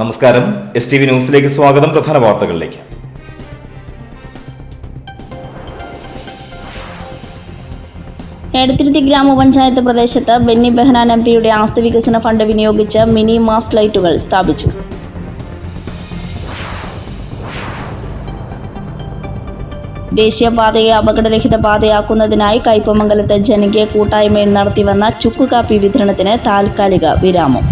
നമസ്കാരം. STV ന്യൂസിലേക്ക് സ്വാഗതം. പ്രധാന വാർത്തകളിലേക്ക്. എടത്തിരുത്തി ഗ്രാമപഞ്ചായത്ത് പ്രദേശത്ത് ബെന്നി ബെഹനാൻ MPയുടെ ആസ്തി വികസന ഫണ്ട് വിനിയോഗിച്ച് മിനി മാസ്റ്റ് ലൈറ്റുകൾ സ്ഥാപിച്ചു. ദേശീയപാതയെ അപകടരഹിത പാതയാക്കുന്നതിനായി കയ്പമംഗലത്ത് ജനകീയ കൂട്ടായ്മയിൽ നടത്തിവന്ന ചുക്കുകാപ്പി വിതരണത്തിന് താൽക്കാലിക വിരാമം.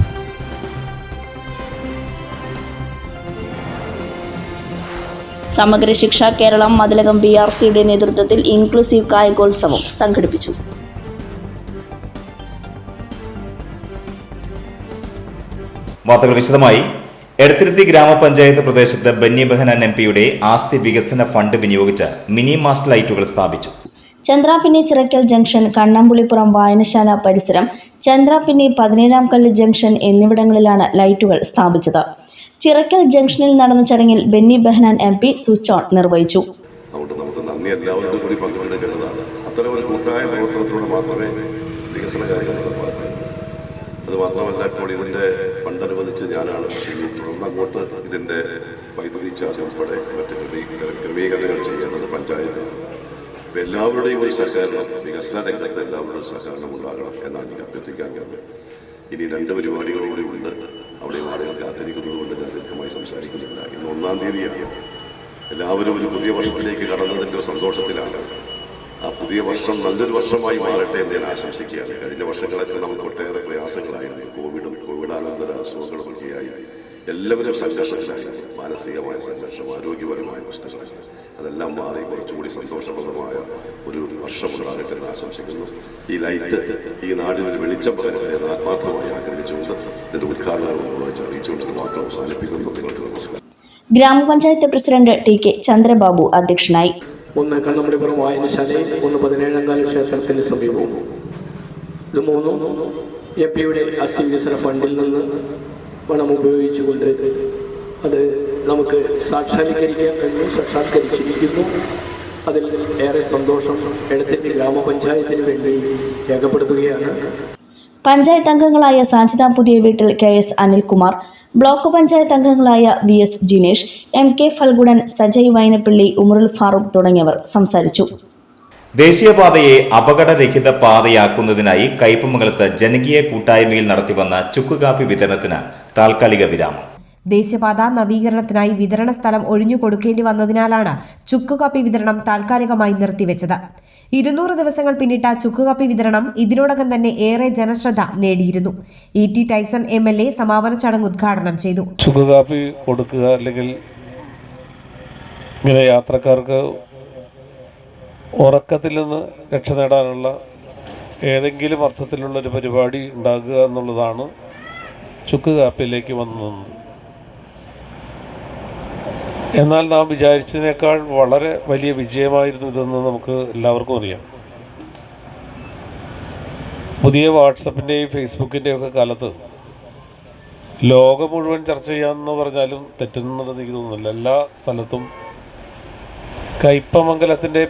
സമഗ്ര ശിക്ഷ കേരളം മതിലകം BRCയുടെ നേതൃത്വത്തിൽ ഇൻക്ലൂസീവ് കായികോത്സവം സംഘടിപ്പിച്ചു. വാർത്തകൾ വിശദമായി. എടത്തിരുത്തി ഗ്രാമപഞ്ചായത്ത് പ്രദേശത്ത് ബെന്നി ബെഹനാൻ MPയുടെ ആസ്തി വികസന ഫണ്ട് വിനിയോഗിച്ച് മിനി മാസ്റ്റ് ലൈറ്റുകൾ സ്ഥാപിച്ചു. ചന്ദ്രാപിന്നി ചിറക്കൽ ജംഗ്ഷൻ, കണ്ണമ്പുളിപ്പുറം വായനശാല പരിസരം, ചന്ദ്രാപിന്നി 17 കല്ല് ജംഗ്ഷൻ എന്നിവിടങ്ങളിലാണ് ലൈറ്റുകൾ സ്ഥാപിച്ചത്. ചിറക്കൽ ജംഗ്ഷനിൽ നടന്ന ചടങ്ങിൽ Benny Behanan MP switch on നിർവഹിച്ചു. നമുക്ക് നന്ദി എല്ലാവർക്കും കൂടി പങ്കുവെക്കേണ്ടതാണ്. അത്തരം ഒരു കൂട്ടായ പ്രവർത്തനത്തിലൂടെ മാത്രമേ വികസന കാര്യങ്ങൾ നടപ്പാക്കൂ. അത് മാത്രമല്ല, ഇപ്പോൾ ഇതിന്റെ ഫണ്ട് അനുവദിച്ച് ഞാനാണ്. തുടർന്ന് അങ്ങോട്ട് ഇതിന്റെ വൈദ്യുതി ചാർജ് ഉൾപ്പെടെ മറ്റ് ക്രമീകരണങ്ങൾ ചെയ്യേണ്ടത് പഞ്ചായത്ത്. എല്ലാവരുടെയും ഒരു സഹകരണം, വികസന രംഗത്ത് എല്ലാവരുടെയും സഹകരണം ഉണ്ടാകണം എന്നാണ് എനിക്ക് അഭ്യർത്ഥിക്കാൻ കഴിയുന്നത്. ഇനി 2 പരിപാടികളോടെ ഉണ്ട്. അവിടെ ആളുകൾ കാത്തിരിക്കുന്നത് കൊണ്ട് ഞാൻ ദീർഘമായി സംസാരിക്കുന്നില്ല. ഇന്ന് 1-ാം തീയതിയാണ്. എല്ലാവരും ഒരു പുതിയ വർഷത്തിലേക്ക് കടന്നതിൻ്റെ സന്തോഷത്തിലാണ്. ആ പുതിയ വർഷം നല്ലൊരു വർഷമായി മാറട്ടെ എന്ന് ഞാൻ ആശംസിക്കുകയാണ്. കഴിഞ്ഞ വർഷങ്ങളൊക്കെ നമുക്ക് ഒട്ടേറെ പ്രയാസങ്ങളായിരുന്നു. കോവിഡാനന്തര അസുഖങ്ങളും ഒക്കെയായി എല്ലാവരും സംഘർഷത്തിലായിരുന്നു. മാനസികമായ സംഘർഷം, ആരോഗ്യപരമായ പ്രശ്നങ്ങൾ, അതെല്ലാം മാറി കുറച്ചുകൂടി സന്തോഷപ്രദമായ ഒരു വർഷം ഉണ്ടാകട്ടെ എന്ന് ആശംസിക്കുന്നു. ഈ ലൈറ്റ് ഈ നാടിനൊരു വെളിച്ചം പകരട്ടെ എന്ന് ആത്മാർത്ഥമായി ആഗ്രഹിച്ചുകൊണ്ട് ഇതിന്റെ ഉദ്ഘാടനം അറിയിച്ചുകൊണ്ട് വാക്ക് അവസാനിപ്പിക്കുന്നു. നിങ്ങൾക്ക് നമസ്കാരം. ഗ്രാമപഞ്ചായത്ത് പ്രസിഡന്റ് TK ചന്ദ്രബാബു അധ്യക്ഷനായി. 1 കണ്ണമ്പുളിപ്പുറം വായനശാലയിൽ, 1 17 കല്ല് ക്ഷേത്രത്തിന് സമീപവും. ഇത് 3 MPയുടെ ആസ്തി വികസന ഫണ്ടിൽ നിന്ന് പണം ഉപയോഗിച്ചുകൊണ്ട് അത് നമുക്ക് സാക്ഷാത്കരിച്ചിരിക്കുന്നു. അതിൽ ഏറെ സന്തോഷം എടത്തിരുത്തി ഗ്രാമപഞ്ചായത്തിന് വേണ്ടി രേഖപ്പെടുത്തുകയാണ്. പഞ്ചായത്ത് അംഗങ്ങളായ സാജിത പുതിയ വീട്ടിൽ, KS അനിൽകുമാർ, ബ്ലോക്ക് പഞ്ചായത്ത് അംഗങ്ങളായ VS ജിനേഷ്, MK ഫൽഗുണൻ, സജയ് വൈനപ്പള്ളി, ഉമറുൽ ഫാറൂഖ് തുടങ്ങിയവർ സംസാരിച്ചു. ദേശീയപാതയെ അപകടരഹിത പാതയാക്കുന്നതിനായി കയ്പമംഗലത്ത് ജനകീയ കൂട്ടായ്മയിൽ നടത്തിവന്ന ചുക്കുകാപ്പി വിതരണത്തിന് താൽക്കാലിക വിരാമം. ദേശീയപാത നവീകരണത്തിനായി വിതരണ സ്ഥലം ഒഴിഞ്ഞു കൊടുക്കേണ്ടി വന്നതിനാലാണ് ചുക്കുകാപ്പി വിതരണം താൽക്കാലികമായി നിർത്തിവെച്ചത്. 200 ദിവസങ്ങൾ പിന്നിട്ട ചുക്കുകാപ്പി വിതരണം ഇതിനോടകം തന്നെ ഏറെ ജനശ്രദ്ധ നേടിയിരുന്നു. ET ടൈസൺ MLA സമാപന ചടങ്ങ് ഉദ്ഘാടനം ചെയ്തു. ചുക്കുകാപ്പി കൊടുക്കുക, അല്ലെങ്കിൽ ഇങ്ങനെ യാത്രക്കാർക്ക് ഉറക്കത്തിൽ നിന്ന് രക്ഷ നേടാനുള്ള ഏതെങ്കിലും അർത്ഥത്തിലുള്ളൊരു പരിപാടി ഉണ്ടാകുക എന്നുള്ളതാണ് ചുക്കുകാപ്പിയിലേക്ക് വന്നത്. എന്നാൽ നാം വിചാരിച്ചതിനേക്കാൾ വളരെ വലിയ വിജയമായിരുന്നു ഇതെന്ന് നമുക്ക് എല്ലാവർക്കും അറിയാം. പുതിയ വാട്സപ്പിൻ്റെയും ഫേസ്ബുക്കിൻ്റെയും ഒക്കെ കാലത്ത് ലോകം മുഴുവൻ ചർച്ച ചെയ്യാമെന്ന് പറഞ്ഞാലും തെറ്റുന്നുണ്ടെന്ന് എനിക്ക് തോന്നുന്നില്ല. എല്ലാ സ്ഥലത്തും കയ്പമംഗലത്തിൻ്റെ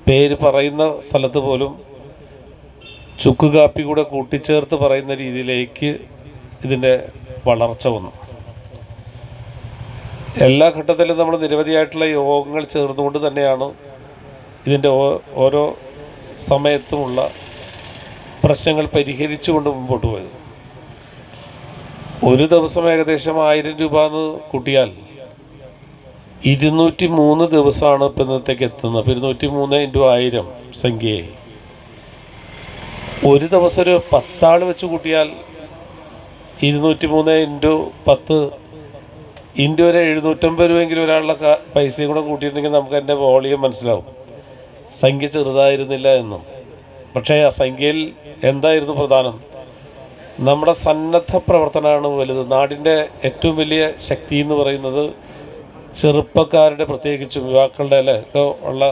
പേര് പറയുന്ന സ്ഥലത്ത് പോലും ചുക്കുകാപ്പി കൂടെ കൂട്ടിച്ചേർത്ത് പറയുന്ന രീതിയിലേക്ക് ഇതിൻ്റെ വളർച്ച വന്നു. എല്ലാ ഘട്ടത്തിലും നമ്മൾ നിരവധിയായിട്ടുള്ള യോഗങ്ങൾ ചേർന്നുകൊണ്ട് തന്നെയാണ് ഇതിൻ്റെ ഓരോ സമയത്തുമുള്ള പ്രശ്നങ്ങൾ പരിഹരിച്ചുകൊണ്ട് മുമ്പോട്ട് പോയത്. ഒരു ദിവസം ഏകദേശം 1000 രൂപ എന്ന് കൂട്ടിയാൽ 203 ദിവസമാണ് ഇപ്പം ഇന്നത്തേക്ക് എത്തുന്നത്. അപ്പോൾ 203 × 1000 സംഖ്യയായി. ഒരു ദിവസം ഒരു 10 ആൾ വെച്ച് കൂട്ടിയാൽ 203 × 10 × ഒരു 750 രൂപയെങ്കിലും ഒരാളുടെ പൈസയും കൂടെ കൂട്ടിയിട്ടുണ്ടെങ്കിൽ നമുക്ക് എൻ്റെ വോളിയം മനസ്സിലാവും. സംഖ്യ ചെറുതായിരുന്നില്ല എന്നും. പക്ഷേ ആ സംഖ്യയിൽ എന്തായിരുന്നു പ്രധാനം? നമ്മുടെ സന്നദ്ധ പ്രവർത്തനമാണ് വലുത്. നാടിൻ്റെ ഏറ്റവും വലിയ ശക്തി എന്ന് പറയുന്നത് ചെറുപ്പക്കാരുടെ, പ്രത്യേകിച്ചും യുവാക്കളുടെ ഒക്കെ ഉള്ള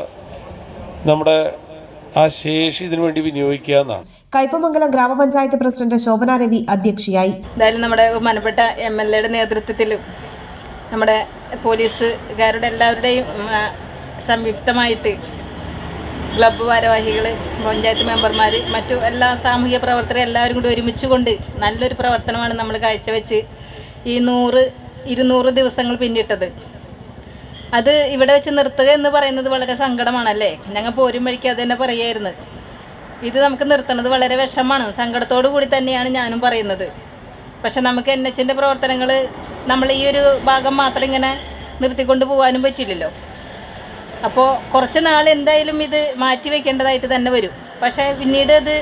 നമ്മുടെ ആ ശേഷി ഇതിനു വേണ്ടി വിനിയോഗിക്കുക എന്നാണ്. കയ്പമംഗലം ഗ്രാമപഞ്ചായത്ത് പ്രസിഡന്റ് ശോഭന രവി അധ്യക്ഷയായി. എന്തായാലും നമ്മുടെ ബഹുമാനപ്പെട്ട MLAയുടെ നേതൃത്വത്തിലും നമ്മുടെ പോലീസുകാരുടെ എല്ലാവരുടെയും സംയുക്തമായിട്ട് ക്ലബ്ബ് ഭാരവാഹികൾ, പഞ്ചായത്ത് മെമ്പർമാർ, മറ്റു എല്ലാ സാമൂഹിക പ്രവർത്തകരും എല്ലാവരും കൂടി ഒരുമിച്ച് കൊണ്ട് നല്ലൊരു പ്രവർത്തനമാണ് നമ്മൾ കാഴ്ചവെച്ച് ഈ 100-200 ദിവസങ്ങൾ പിന്നിട്ടത്. അത് ഇവിടെ വെച്ച് നിർത്തുക എന്ന് പറയുന്നത് വളരെ സങ്കടമാണല്ലേ. ഞങ്ങൾ പോരും വഴിക്ക് അത് തന്നെ പറയായിരുന്നു. ഇത് നമുക്ക് നിർത്തുന്നത് വളരെ വിഷമമാണ്, സങ്കടത്തോടു കൂടി തന്നെയാണ് ഞാനും പറയുന്നത്. പക്ഷെ നമുക്ക് NHന്റെ പ്രവർത്തനങ്ങൾ നമ്മൾ ഈ ഒരു ഭാഗം മാത്രം ഇങ്ങനെ നിർത്തിക്കൊണ്ട് പോകാനും പറ്റില്ലല്ലോ. അപ്പോൾ കുറച്ച് നാൾ എന്തായാലും ഇത് മാറ്റി വയ്ക്കേണ്ടതായിട്ട് തന്നെ വരും. പക്ഷേ പിന്നീട് ഇത്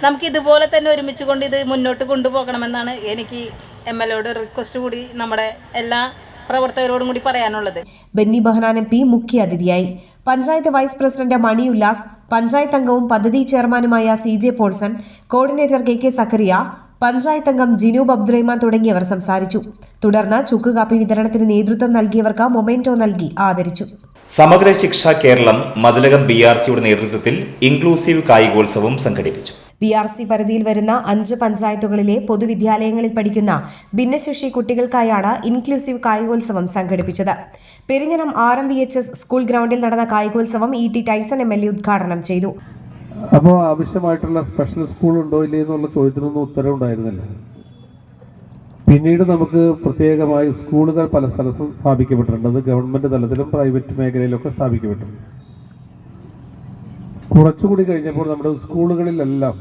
നമുക്ക് ഇതുപോലെ തന്നെ ഒരുമിച്ച് കൊണ്ട് ഇത് മുന്നോട്ട് കൊണ്ടുപോകണമെന്നാണ് എനിക്ക് MLAയോട് റിക്വസ്റ്റ് കൂടി നമ്മുടെ എല്ലാ പ്രവർത്തകരോടും കൂടി പറയാനുള്ളത്. ബെന്നി ബെഹനാൻ MP മുഖ്യ അതിഥിയായി. പഞ്ചായത്ത് വൈസ് പ്രസിഡന്റ് മണി ഉല്ലാസ്, പഞ്ചായത്ത് അംഗവും പദ്ധതി ചെയർമാനുമായ CJ Paulson, coordinator KK Sakkariya, panchayat അംഗം ജിനൂബ് അബ്ദുറഹ്മാൻ തുടങ്ങിയവർ സംസാരിച്ചു. തുടർന്ന് ചുക്ക് കാപ്പി വിതരണത്തിന് നേതൃത്വം നൽകിയവർക്ക് മൊമെന്റോ നൽകി ആദരിച്ചു. സമഗ്ര ശിക്ഷ കേരളം മതിലകം BRCയുടെ നേതൃത്വത്തിൽ ഇൻക്ലൂസീവ് കായികോത്സവം സംഘടിപ്പിച്ചു. BRC പരിധിയിൽ വരുന്ന 5 പഞ്ചായത്തുകളിലെ പൊതുവിദ്യാലയങ്ങളിൽ പഠിക്കുന്ന ഭിന്നശേഷി കുട്ടികൾക്കായാണ് ഇൻക്ലൂസീവ് കായികോത്സവം സംഘടിപ്പിച്ചത്. പെരിഞ്ഞനം RMVHS സ്കൂൾ ഗ്രൗണ്ടിൽ നടന്ന കായികോത്സവം ET ടൈസൺ MLA ഉദ്ഘാടനം ചെയ്തു. അപ്പോൾ ആവശ്യമായിട്ടുള്ള സ്പെഷ്യൽ സ്കൂൾ ഉണ്ടോ ഇല്ലേ എന്നുള്ള ചോദ്യത്തിനൊന്നും ഉത്തരവുണ്ടായിരുന്നില്ല. പിന്നീട് നമുക്ക് പ്രത്യേകമായി സ്കൂളുകൾ പല സ്ഥലത്തും സ്ഥാപിക്കപ്പെട്ടിട്ടുണ്ട്. അത് ഗവൺമെൻറ് തലത്തിലും പ്രൈവറ്റ് മേഖലയിലൊക്കെ സ്ഥാപിക്കപ്പെട്ടിട്ടുണ്ട്. കുറച്ചുകൂടി കഴിഞ്ഞപ്പോൾ നമ്മുടെ സ്കൂളുകളിലെല്ലാം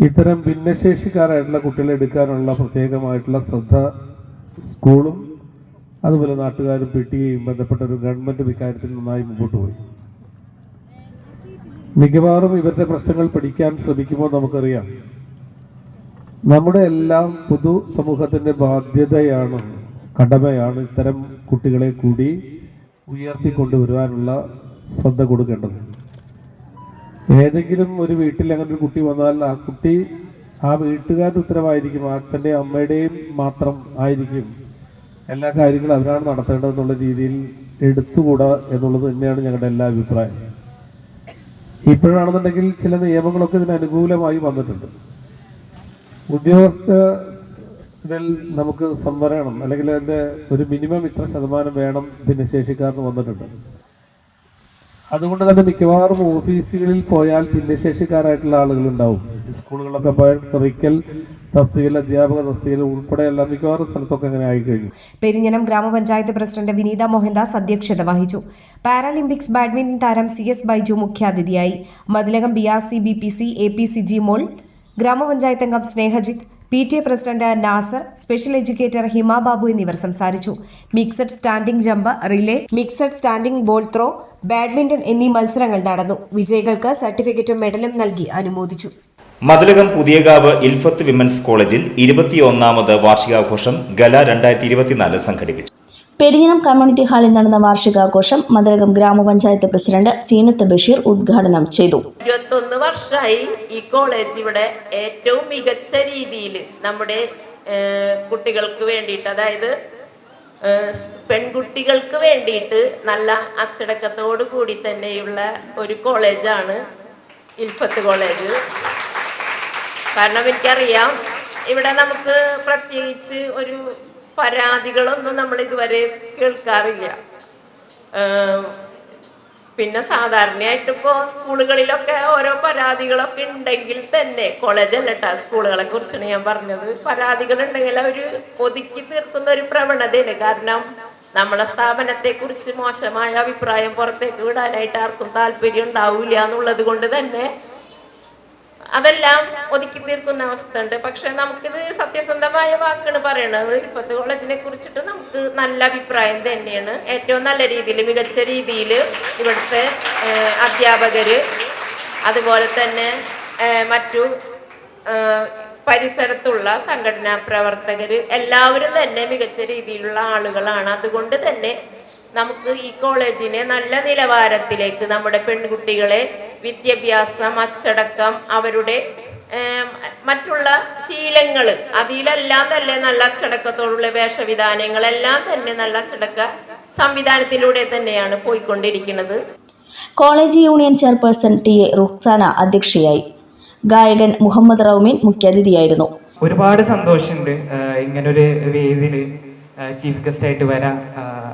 ഇത്തരം ഭിന്നശേഷിക്കാരായിട്ടുള്ള കുട്ടികളെ എടുക്കാനുള്ള പ്രത്യേകമായിട്ടുള്ള ശ്രദ്ധ സ്കൂളും അതുപോലെ നാട്ടുകാരും PTA ബന്ധപ്പെട്ട ഒരു ഗവൺമെൻറ് ഇക്കാര്യത്തിൽ നന്നായി മുമ്പോട്ട് പോയി. മിക്കവാറും ഇവരുടെ പ്രശ്നങ്ങൾ പഠിക്കാൻ ശ്രമിക്കുമ്പോൾ നമുക്കറിയാം, നമ്മുടെ എല്ലാം പൊതു സമൂഹത്തിൻ്റെ ബാധ്യതയാണ്, കടമയാണ് ഇത്തരം കുട്ടികളെ കൂടി ഉയർത്തിക്കൊണ്ടുവരുവാനുള്ള ശ്രദ്ധ കൊടുക്കേണ്ടത്. ഏതെങ്കിലും ഒരു വീട്ടിൽ അങ്ങനെ ഒരു കുട്ടി വന്നാൽ ആ കുട്ടി ആ വീട്ടുകാരുടെ ഉത്തരവായിരിക്കും, അച്ഛൻ്റെയും അമ്മയുടെയും മാത്രം ആയിരിക്കും എല്ലാ കാര്യങ്ങളും അവരാണ് നടത്തേണ്ടതെന്നുള്ള രീതിയിൽ എടുത്തുകൂടാ എന്നുള്ളത് തന്നെയാണ് ഞങ്ങളുടെ എല്ലാ അഭിപ്രായം. ഇപ്പോഴാണെന്നുണ്ടെങ്കിൽ ചില നിയമങ്ങളൊക്കെ ഇതിന് അനുകൂലമായി വന്നിട്ടുണ്ട്. ഉദ്യോഗസ്ഥരിൽ നമുക്ക് സംവരണം അല്ലെങ്കിൽ അതിൻ്റെ ഒരു മിനിമം ഇത്ര ശതമാനം വേണം ഭിന്നശേഷിക്കാരന് വന്നിട്ടുണ്ട്. അതുകൊണ്ട് തന്നെ മിക്കവാറും ഓഫീസുകളിൽ പോയാൽ ഭിന്നശേഷിക്കാരായിട്ടുള്ള ആളുകളുണ്ടാവും. സ്കൂളുകളിലൊക്കെ പോയാൽ ക്ലറിക്കൽ തസ്തികയിൽ, അധ്യാപക തസ്തികയിൽ ഉൾപ്പെടെ എല്ലാം മിക്കവാറും സ്ഥലത്തൊക്കെ അങ്ങനെ ആയിക്കഴിഞ്ഞു. പെരിഞ്ഞനം ഗ്രാമപഞ്ചായത്ത് പ്രസിഡന്റ് വിനീത മോഹൻദാസ് അധ്യക്ഷത വഹിച്ചു. പാരാലിമ്പിക്സ് ബാഡ്മിന്റൺ താരം CS ബൈജു മുഖ്യാതിഥിയായി. മതിലകം BRC BPC APCG മോൾ ഗ്രാമപഞ്ചായത്ത് അംഗം Snehajith, PTA president Nasar, special educator Hima Babu എന്നിവർ സംസാരിച്ചു. Mixed standing jump, relay, mixed standing ball throw, badminton എന്നീ മത്സരങ്ങൾ നടന്നു. വിജയികൾക്ക് സർട്ടിഫിക്കറ്റും മെഡലും നൽകി അനുമോദിച്ചു. മതിലകം പുതിയകാവ് ഇൽഫത്ത് വിമൻസ് കോളേജിൽ 21ാമത് വാർഷികാഘോഷം ഗല 2024 സംഘടിപ്പിച്ചു. പെരിഞ്ഞനം കമ്മ്യൂണിറ്റി ഹാളിൽ നടന്ന വാർഷികാഘോഷം മതിലകം ഗ്രാമപഞ്ചായത്ത് പ്രസിഡന്റ് സീനത്ത് ബഷീർ ഉദ്ഘാടനം ചെയ്തു. 21 വർഷമായി ഈ കോളേജ് ഇവിടെ ഏറ്റവും മികച്ച രീതിയിൽ നമ്മുടെ കുട്ടികൾക്ക് വേണ്ടിയിട്ട്, അതായത് പെൺകുട്ടികൾക്ക് വേണ്ടിയിട്ട് നല്ല അച്ചടക്കത്തോടു കൂടി തന്നെയുള്ള ഒരു കോളേജാണ് ഇൽഫത്ത് കോളേജ്. കാരണം എനിക്കറിയാം, ഇവിടെ നമുക്ക് പ്രത്യേകിച്ച് ഒരു പരാതികളൊന്നും നമ്മൾ ഇതുവരെ കേൾക്കാറില്ല. പിന്നെ സാധാരണയായിട്ട് ഇപ്പോൾ സ്കൂളുകളിലൊക്കെ ഓരോ പരാതികളൊക്കെ ഉണ്ടെങ്കിൽ തന്നെ, കോളേജല്ല കേട്ടോ, സ്കൂളുകളെ കുറിച്ചാണ് ഞാൻ പറഞ്ഞത്, പരാതികൾ ഉണ്ടെങ്കിൽ അവർ ഒതുക്കി തീർക്കുന്ന ഒരു പ്രവണതയാണ്. കാരണം നമ്മളെ സ്ഥാപനത്തെ കുറിച്ച് മോശമായ അഭിപ്രായം പുറത്തേക്ക് വിടാനായിട്ട് ആർക്കും താല്പര്യം ഉണ്ടാവില്ല എന്നുള്ളത് കൊണ്ട് തന്നെ അതെല്ലാം ഒതുക്കി തീർക്കുന്ന അവസ്ഥ ഉണ്ട്. പക്ഷെ നമുക്കിത് സത്യസന്ധമായ വാക്കാണ് പറയണത്. ഇൽഫത്ത് കോളേജിനെ കുറിച്ചിട്ട് നമുക്ക് നല്ല അഭിപ്രായം തന്നെയാണ്. ഏറ്റവും നല്ല രീതിയിൽ, മികച്ച രീതിയിൽ ഇവിടുത്തെ അധ്യാപകര്, അതുപോലെ തന്നെ മറ്റു പരിസരത്തുള്ള സംഘടനാ പ്രവർത്തകര് എല്ലാവരും തന്നെ മികച്ച രീതിയിലുള്ള ആളുകളാണ്. അതുകൊണ്ട് തന്നെ നമുക്ക് ഈ കോളേജിനെ നല്ല നിലവാരത്തിലേക്ക്, നമ്മുടെ പെൺകുട്ടികളെ വിദ്യാഭ്യാസം, അച്ചടക്കം, അവരുടെ മറ്റുള്ള ശീലങ്ങൾ, അതിലെല്ലാം തന്നെ നല്ല അച്ചടക്കത്തോടുള്ള വേഷവിധാനങ്ങളെല്ലാം തന്നെ നല്ല അച്ചടക്ക സംവിധാനത്തിലൂടെ തന്നെയാണ് പോയിക്കൊണ്ടിരിക്കുന്നത്. College union chairperson TA Ruksana അധ്യക്ഷയായി. ഗായകൻ മുഹമ്മദ് റൗമീൻ മുഖ്യാതിഥിയായിരുന്നു. ഒരുപാട് സന്തോഷമുണ്ട് ഇങ്ങനൊരു വേദിയിൽ ചീഫ് ഗസ്റ്റ് ആയിട്ട് വരാം,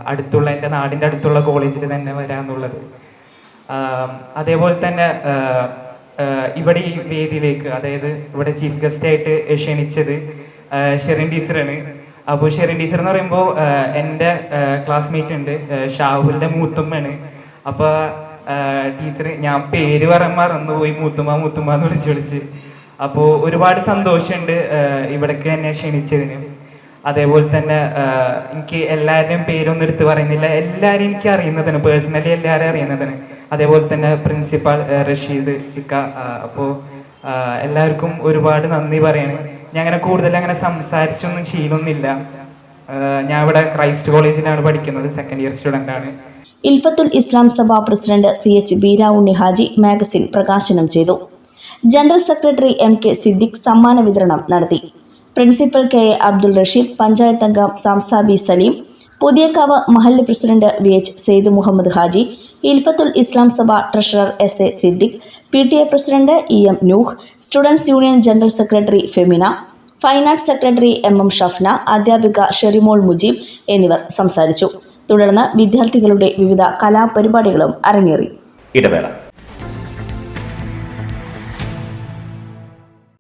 അടുത്തുള്ള എൻ്റെ നാടിൻ്റെ അടുത്തുള്ള കോളേജിൽ തന്നെ വരാമെന്നുള്ളത്. അതേപോലെ തന്നെ ഇവിടെ ഈ വേദിയിലേക്ക്, അതായത് ഇവിടെ ചീഫ് ഗസ്റ്റ് ആയിട്ട് ക്ഷണിച്ചത് ഷെറിൻ ടീച്ചറാണ്. അപ്പോൾ ഷെറിൻ ടീച്ചർ എന്ന് പറയുമ്പോൾ എൻ്റെ ക്ലാസ്മേറ്റ് ഉണ്ട്, ഷാഹുലിൻ്റെ മൂത്തുമ്മയാണ്. അപ്പോൾ ടീച്ചർ, ഞാൻ പേര് പറയാൻ മറന്നുപോയി, മൂത്തുമ്മ എന്ന് വിളിച്ച്. അപ്പോൾ ഒരുപാട് സന്തോഷമുണ്ട് ഇവിടേക്ക് എന്നെ ക്ഷണിച്ചതിന്. അതേപോലെ തന്നെ എനിക്ക് എല്ലാവരുടെയും പേരൊന്നും എടുത്ത് പറയുന്നില്ല, എല്ലാവരും എനിക്ക് അറിയുന്നതാണ്, പേഴ്സണലി എല്ലാവരും അറിയുന്നതാണ്. അതേപോലെ തന്നെ പ്രിൻസിപ്പാൾ റഷീദ് ഇക്ക. അപ്പോൾ എല്ലാവർക്കും ഒരുപാട് നന്ദി പറയാണ്. ഞാൻ അങ്ങനെ കൂടുതൽ അങ്ങനെ സംസാരിച്ചൊന്നും ശീലമൊന്നുമില്ല. ഞാൻ ഇവിടെ ക്രൈസ്റ്റ് കോളേജിലാണ് പഠിക്കുന്നത്, സെക്കൻഡ് ഇയർ സ്റ്റുഡൻ്റ് ആണ്. Ilfathul Islam Sabha president CH Beera Unni Haji magazine പ്രകാശനം ചെയ്തു. ജനറൽ സെക്രട്ടറി MK സിദ്ദിഖ് സമ്മാന വിതരണം നടത്തി. പ്രിൻസിപ്പൽ KA അബ്ദുൾ റഷീദ്, പഞ്ചായത്ത് അംഗം Samsabi Saleem, Puthiyakkavu Mahallu president VH Syed Muhammad Haji, Ilfathul Islam Sabha treasurer SA Siddique, PTA president EM Nooh, students union general secretary Femina, fine arts secretary MM Shafna, അധ്യാപിക ഷെറിമോൾ മുജീബ് എന്നിവർ സംസാരിച്ചു. തുടർന്ന് വിദ്യാർത്ഥികളുടെ വിവിധ കലാപരിപാടികളും അരങ്ങേറി. ഇടവേള.